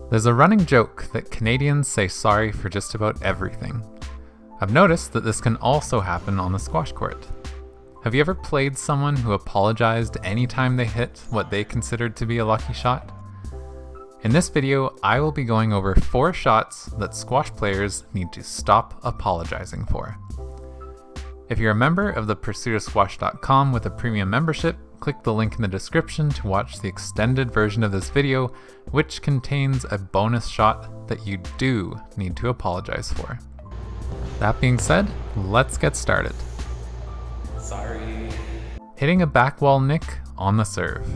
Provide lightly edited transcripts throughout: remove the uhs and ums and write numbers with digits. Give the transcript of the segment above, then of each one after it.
There's a running joke that Canadians say sorry for just about everything. I've noticed that this can also happen on the squash court. Have you ever played someone who apologized anytime they hit what they considered to be a lucky shot? In this video, I will be going over 4 shots that squash players need to stop apologizing for. If you're a member of the pursuitofsquash.com with a premium membership, click the link in the description to watch the extended version of this video, which contains a bonus shot that you do need to apologize for. That being said, let's get started. Sorry. Hitting a back wall nick on the serve.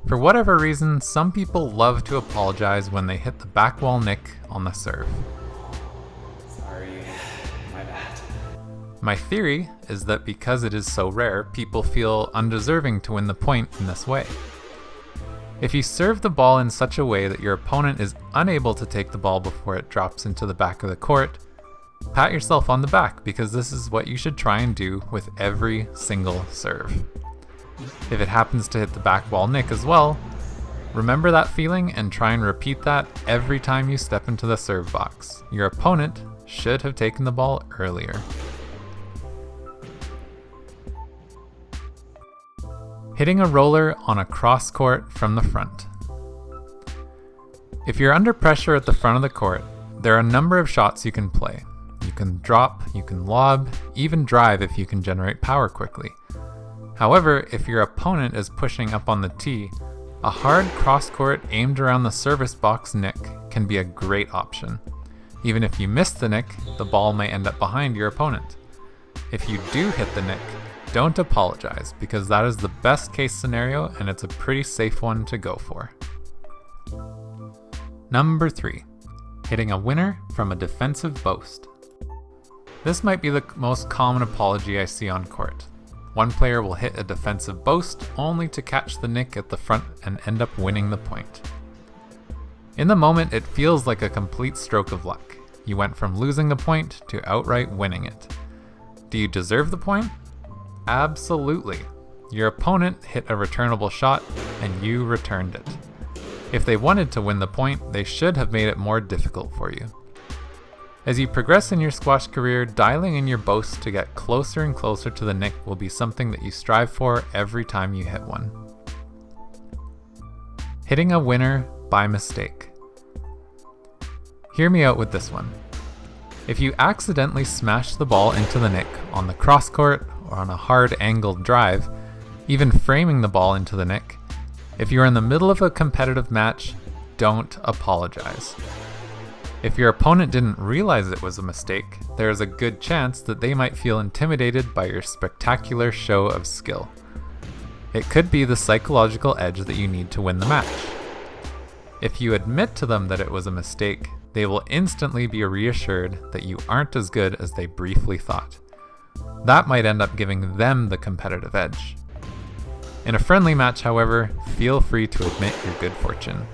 For whatever reason, some people love to apologize when they hit the back wall nick on the serve. Sorry, my bad. My theory is that because it is so rare, people feel undeserving to win the point in this way. If you serve the ball in such a way that your opponent is unable to take the ball before it drops into the back of the court, pat yourself on the back, because this is what you should try and do with every single serve. If it happens to hit the back wall nick as well, remember that feeling and try and repeat that every time you step into the serve box. Your opponent should have taken the ball earlier. Hitting a roller on a cross court from the front. If you're under pressure at the front of the court, there are a number of shots you can play. You can drop, you can lob, even drive if you can generate power quickly. However, if your opponent is pushing up on the tee, a hard cross court aimed around the service box nick can be a great option. Even if you miss the nick, the ball may end up behind your opponent. If you do hit the nick, don't apologize, because that is the best case scenario and it's a pretty safe one to go for. Number 3. Hitting a winner from a defensive boast. This might be the most common apology I see on court. One player will hit a defensive boast only to catch the nick at the front and end up winning the point. In the moment, it feels like a complete stroke of luck. You went from losing the point to outright winning it. Do you deserve the point? Absolutely. Your opponent hit a returnable shot and you returned it. If they wanted to win the point, they should have made it more difficult for you. As you progress in your squash career, dialing in your boast to get closer and closer to the nick will be something that you strive for every time you hit one. Hitting a winner by mistake. Hear me out with this one. If you accidentally smash the ball into the nick on the cross court or on a hard angled drive, even framing the ball into the nick, if you're in the middle of a competitive match, don't apologize. If your opponent didn't realize it was a mistake, there is a good chance that they might feel intimidated by your spectacular show of skill. It could be the psychological edge that you need to win the match. If you admit to them that it was a mistake, they will instantly be reassured that you aren't as good as they briefly thought. That might end up giving them the competitive edge. In a friendly match, however, feel free to admit your good fortune.